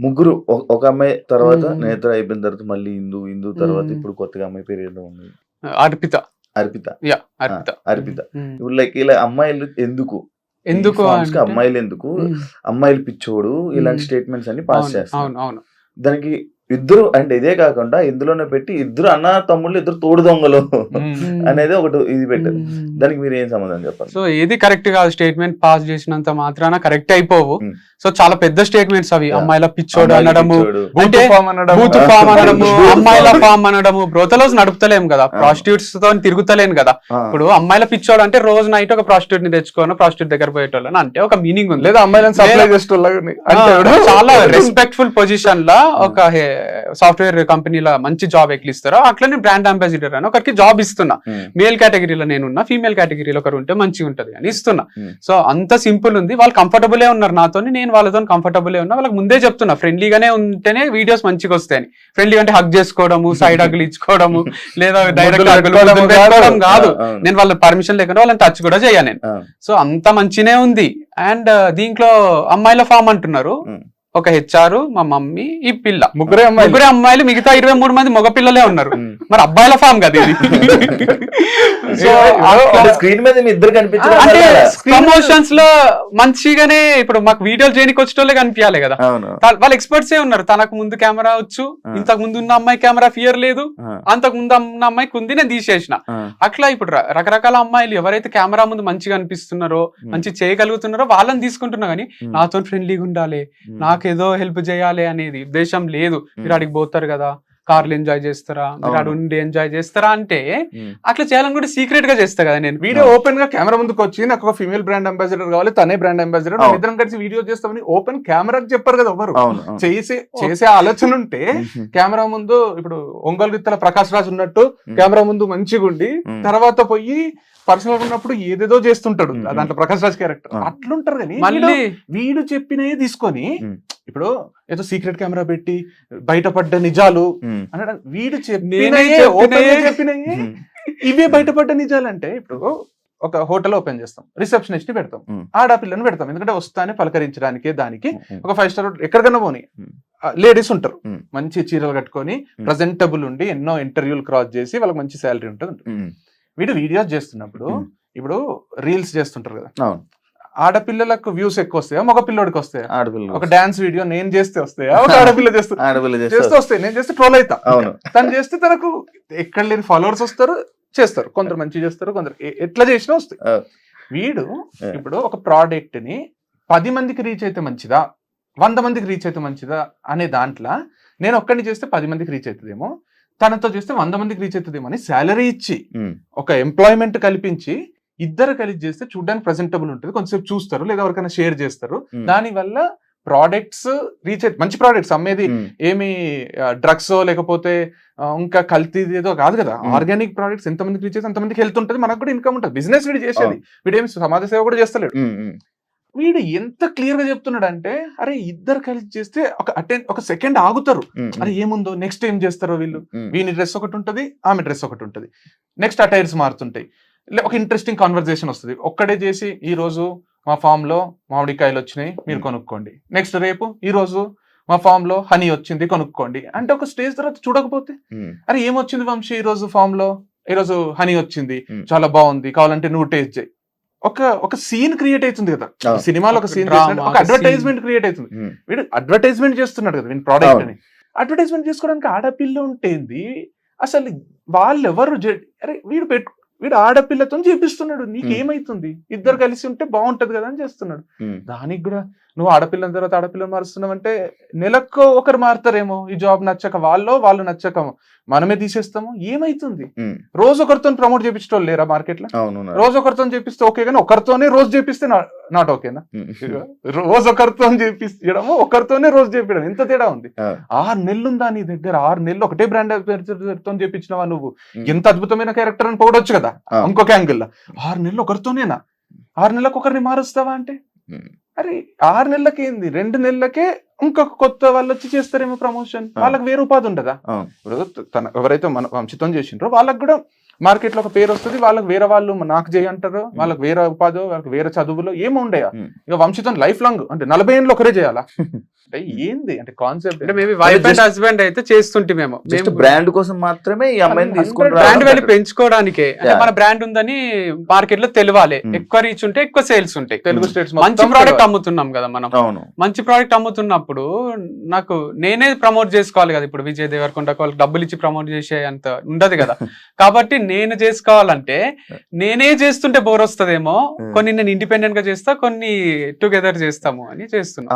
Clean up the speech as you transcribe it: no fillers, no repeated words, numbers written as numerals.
ముగ్గురు ఒక అమ్మాయి తర్వాత నేత్ర అయిపోయిన తర్వాత మళ్ళీ ఇందు తర్వాత ఇప్పుడు కొత్తగా అమ్మాయి పేరు ఏదో ఉంది, అర్పిత. అర్పిత. అర్పిత. అర్పిత. ఇప్పుడు లైక్ ఇలా అమ్మాయిలు ఎందుకు అంటే అమ్మాయిలు ఎందుకు, అమ్మాయిలు పిచ్చోడు ఇలాంటి స్టేట్మెంట్స్ అన్ని పాస్ చేస్తారు. అవును. దానికి ఇద్దరు అంటే ఇదే కాకుండా ఇందులోనే పెట్టి ఇద్దరు అన్న తమ్ముళ్ళు ఇద్దరు తోడు దొంగలు అనేది ఒకటి ఇది పెట్టారు. దానికి మీరు ఏం సమాధానం చెప్పాలి? సో ఏది కరెక్ట్ కాదు, స్టేట్మెంట్ పాస్ చేసినంత మాత్రాన కరెక్ట్ అయిపోవు. సో చాలా పెద్ద స్టేట్మెంట్స్ అవి, అమ్మాయిల పిచ్చోడు అనడము, అంటే బూత్ ఫామ్ అనడము, అమ్మాయిల ఫామ్ అనడము. బ్రోతలోస్ నడుపుతలేం కదా, ప్రాస్టిట్యూట్స్ తో తిరుగుతలేను కదా. ఇప్పుడు అమ్మాయిల పిచ్చోడు అంటే రోజు నైట్ ఒక ప్రాస్టిట్యూట్ ని తెచ్చుకోను, ప్రాస్టిట్యూట్ దగ్గర పోయేటోళ్ళని అంటే ఒక మీనింగ్ ఉంది. లేదా అమ్మాయిలను చాలా రెస్పెక్ట్ఫుల్ పొజిషన్ లా ఒక సాఫ్ట్వేర్ కంపెనీలో మంచి జాబ్ ఎక్కిస్తారో అట్లనే బ్రాండ్ అంబాసిడర్ అని ఒకరికి జాబ్ ఇస్తున్నా. మేల్ కేటగిరీలో నేనున్నా, ఫీమేల్ కేటగిరీలో ఒకరు ఉంటే మంచిగా ఉంటది అని ఇస్తున్నా. సో అంత సింపుల్ ఉంది. వాళ్ళు కంఫర్టబులే ఉన్నారు నాతో, నేను వాళ్ళతో కంఫర్టబులే ఉన్నా. వాళ్ళకి ముందే చెప్తున్నా ఫ్రెండ్లీగానే ఉంటేనే వీడియోస్ మంచిగా వస్తాయని. ఫ్రెండ్లీ అంటే హగ్ చేసుకోవడము, సైడ్ హగ్లు ఇచ్చుకోవడము, లేదా డైరెక్ట్ పెట్టుకోవడం కాదు. నేను వాళ్ళ పర్మిషన్ లేకుండా వాళ్ళని టచ్ కూడా చేయా నేను. సో అంత మంచినే ఉంది. అండ్ దీంట్లో అమ్మాయిల ఫామ్ అంటున్నారు, ఒక హెచ్ఆర్, మా మమ్మీ, ఈ పిల్ల, ముగ్గురే అమ్మాయిలు, మిగతా 23 మంది మగ పిల్లలే ఉన్నారు. మరి అబ్బాయిల ఫామ్ కదా ఇది. స్క్రీన్ మీద ఇద్దరు కనిపించారు అంటే ప్రమోషన్స్ లో మంచిగానే ఇప్పుడు మాకు వీడియోలు చేయడానికి వచ్చేటోళ్ళే కనిపించాలి కదా. వాళ్ళు ఎక్స్పర్ట్స్ ఏ ఉన్నారు. తనకు ముందు కెమెరా వచ్చు, ఇంతకు ముందు ఉన్న అమ్మాయి కెమెరా ఫియర్ లేదు, అంతకు ముందు ఉన్న అమ్మాయికి ఉంది, నేను తీసేసిన. అట్లా ఇప్పుడు రకరకాల అమ్మాయిలు ఎవరైతే కెమెరా ముందు మంచిగా అనిపిస్తున్నారో, మంచి చేయగలుగుతున్నారో వాళ్ళని తీసుకుంటున్నా. కానీ నాతో ఫ్రెండ్లీగా ఉండాలి, నాకేదో హెల్ప్ చేయాలి అనేది ఉద్దేశం లేదు. మీరు అడిగి పోతారు కదా, కార్లు ఎంజాయ్ చేస్తారా, మీరు అడు ఉండి ఎంజాయ్ చేస్తారా అంటే అట్లా చేయాలని కూడా సీక్రెట్ గా చేస్తా కదా నేను. వీడియో ఓపెన్ గా కెమెరా ముందుకు వచ్చి నాకు ఒక ఫీమేల్ బ్రాండ్ అంబాసిడర్ కావాలి, తనే బ్రాండ్ అంబాసిడర్, ఇద్దరం కలిసి వీడియో చేస్తామని ఓపెన్ కెమెరాకి చెప్పారు కదా ఎవరు. చేసే ఆలోచన ఉంటే కెమెరా ముందు ఇప్పుడు ఒంగోలు గిత్తల ప్రకాష్ రాజ్ ఉన్నట్టు కెమెరా ముందు మంచిగా ఉండి తర్వాత పోయి పర్సనల్ ఉన్నప్పుడు ఏదేదో చేస్తుంటాడు. దాంట్లో ప్రకాష్ రాజ్ క్యారెక్టర్ అట్లుంటారు. కానీ వీడు చెప్పినవి తీసుకొని ఇప్పుడు ఏదో సీక్రెట్ కెమెరా పెట్టి బయటపడ్డ నిజాలు అన్న, వీడు చెప్పినవి ఇవే బయటపడ్డ నిజాలు. అంటే ఇప్పుడు ఒక హోటల్ ఓపెన్ చేస్తాం, రిసెప్షనిస్ట్ ని పెడతాం, ఆడపిల్లని పెడతాం, ఎందుకంటే వస్తానే పలకరించడానికి. దానికి ఒక 5 స్టార్ ఎక్కడికన్నా పోనీ లేడీస్ ఉంటారు, మంచి చీరలు కట్టుకొని ప్రజెంటబుల్ ఉండి ఎన్నో ఇంటర్వ్యూలు క్రాస్ చేసి వాళ్ళకి మంచి శాలరీ ఉంటుంది. వీడు వీడియోస్ చేస్తున్నప్పుడు ఇప్పుడు రీల్స్ చేస్తుంటారు కదా, ఆడపిల్లలకు వ్యూస్ ఎక్కువ వస్తాయా, మగ పిల్లోడికి వస్తాయా? ఒక డాన్స్ వీడియో నేను చేస్తే వస్తాయా, ఒక ఆడపిల్ల చేస్తే వస్తాయి. నేను చేస్తే ట్రోల్ అవుతా, తను చేస్తే తనకు ఎక్కడ లేని ఫాలోవర్స్ వస్తారు, చేస్తారు. కొందరు మంచి చేస్తారు, కొందరు ఎట్లా చేసినా వస్తాయి. వీడు ఇప్పుడు ఒక ప్రోడక్ట్ ని 10 మందికి రీచ్ అయితే మంచిదా, 100 మందికి రీచ్ అయితే మంచిదా అనే దాంట్లో నేను ఒక్కడిని చేస్తే 10 మందికి రీచ్ అవుతుందేమో, తనతో చేస్తే 100 మందికి రీచ్ అవుతుందేమో అని శాలరీ ఇచ్చి ఒక ఎంప్లాయ్మెంట్ కల్పించి ఇద్దరు కలిసి చేస్తే చూడడానికి ప్రెజెంటబుల్ ఉంటుంది, కొంచెంసేపు చూస్తారు, లేదా ఎవరికైనా షేర్ చేస్తారు. దాని వల్ల ప్రోడక్ట్స్ రీచ్ అయితే మంచి ప్రోడక్ట్స్ అమ్మేది ఏమి డ్రగ్స్ లేకపోతే ఇంకా కల్తీ ఏదో కాదు కదా. ఆర్గానిక్ ప్రోడక్ట్స్ ఎంతమందికి రీచ్ అయితే అంతమందికి హెల్త్ ఉంటుంది, మనకు కూడా ఇన్కమ్ ఉంటుంది. బిజినెస్ వీడు చేసేది, వీడేమి సమాజ సేవ కూడా చేస్తలేడు. వీడు ఎంత క్లియర్ గా చెప్తున్నాడు అంటే, అరే ఇద్దరు కలిసి చేస్తే ఒక సెకండ్ ఆగుతారు, అరే ఏముందో నెక్స్ట్ ఏం చేస్తారో వీళ్ళు. వీని డ్రెస్ ఒకటి ఉంటుంది, ఆమె డ్రెస్ ఒకటి ఉంటుంది, నెక్స్ట్ అటైర్స్ మారుతుంటాయి, ఒక ఇంట్రెస్టింగ్ కాన్వర్సేషన్ వస్తుంది. ఒక్కడే చేసి ఈ రోజు మా ఫామ్ లో మామిడికాయలు వచ్చినాయి మీరు కొనుక్కోండి, నెక్స్ట్ రేపు ఈ రోజు మా ఫామ్ లో హనీ వచ్చింది కొనుక్కోండి అంటే, ఒక స్టేజ్ తర్వాత చూడకపోతే అరే ఏమొచ్చింది వంశీ ఈ రోజు ఫామ్ లో, ఈ రోజు హనీ వచ్చింది చాలా బాగుంది కావాలంటే నువ్వు టేస్ట్ చేయి. ఒక సీన్ క్రియేట్ అవుతుంది కదా సినిమాలో, ఒక సీన్ ఒక అడ్వర్టైజ్మెంట్ క్రియేట్ అవుతుంది. వీడు అడ్వర్టైజ్మెంట్ చేస్తున్నాడు కదా వీడి ప్రోడక్ట్ అని. అడ్వర్టైజ్మెంట్ చేసుకోవడానికి ఆడపిల్ల ఉంటేంది అసలు, వాళ్ళెవరు అరే వీడు ఆడపిల్లతో చేపిస్తున్నాడు, నీకేమైతుంది, ఇద్దరు కలిసి ఉంటే బాగుంటది కదా అని చేస్తున్నాడు. దానికి కూడా నువ్వు ఆడపిల్లని తర్వాత ఆడపిల్లని మారుస్తున్నావు అంటే, నెలకు ఒకరు మారుతారేమో, ఈ జాబ్ నచ్చక వాళ్ళు నచ్చక మనమే తీసేస్తాము, ఏమైతుంది? రోజు ఒకరితో ప్రమోట్ చేపించడం లేరా మార్కెట్ లో? రోజు ఒకరితో చేపిస్తే ఓకే, కానీ ఒకరితోనే రోజు చేపిస్తే నాట్ ఓకేనా? రోజు ఒకరితో చేపించడము, ఒకరితోనే రోజు చేపించడం, ఎంత తేడా ఉంది. 6 నెలలు ఉందా నీ దగ్గర? 6 నెలలు ఒకటే బ్రాండ్ తో చేపించినవా నువ్వు? ఎంత అద్భుతమైన క్యారెక్టర్ అని పోవచ్చు కదా ఇంకొక యాంగిల్ లో. 6 నెలలు ఒకరితోనేనా? 6 నెలలకు ఒకరిని మారుస్తావా అంటే, అరే 6 నెలలకి ఏంది, 2 నెలలకే ఇంకొక కొత్త వాళ్ళు వచ్చి చేస్తారేమో ప్రమోషన్, వాళ్ళకి వేరే ఉపాధి ఉండదా? ఇప్పుడు ఎవరైతే మన వంశితం చేసిండ్రో వాళ్ళకి కూడా మార్కెట్ లో ఒక పేరు వస్తుంది, వాళ్ళకి వేరే వాళ్ళు నాకు చేయంటారు, వాళ్ళకి వేరే ఉపాధి, వాళ్ళకి వేరే చదువులో ఏమో ఉండయా? ఇక వంశితం లైఫ్ లాంగ్ అంటే 40 ఏళ్ళు ఒకరే చేయాలా? అంటే ఏంది అంటే కాన్సెప్ట్ అంటే మేబీ వైఫ్ అండ్ హస్బెండ్ అయితే చేస్తుంటే మేము జస్ట్ బ్రాండ్ కోసం మాత్రమే ఈ అమ్మాయిని తీసుకుంటారు బ్రాండ్ వాల్యూ పెంచుకోవడానికే, అంటే మన బ్రాండ్ ఉందని మార్కెట్ లో తెలియాలి, ఎక్కువ రీచ్ ఉంటే ఎక్కువ సేల్స్ ఉంటాయి. తెలుగు స్టేట్స్ మంచి ప్రోడక్ట్ అమ్ముతున్నాం కదా మనం, అవును మంచి ప్రోడక్ట్ అమ్ముతున్నప్పుడు నాకు నేనే ప్రమోట్ చేసుకోవాలి కదా. ఇప్పుడు విజయ్ దేవరకొండ వాళ్ళకి డబ్బులు ఇచ్చి ప్రమోట్ చేసే అంత ఉండదు కదా. కాబట్టి నేను చేసుకోవాలంటే నేనే చేస్తుంటే బోర్ వస్తుందేమో, కొన్ని నేను ఇండిపెండెంట్ గా చేస్తా, కొన్ని టుగెదర్ చేస్తాము అని చేస్తున్నా.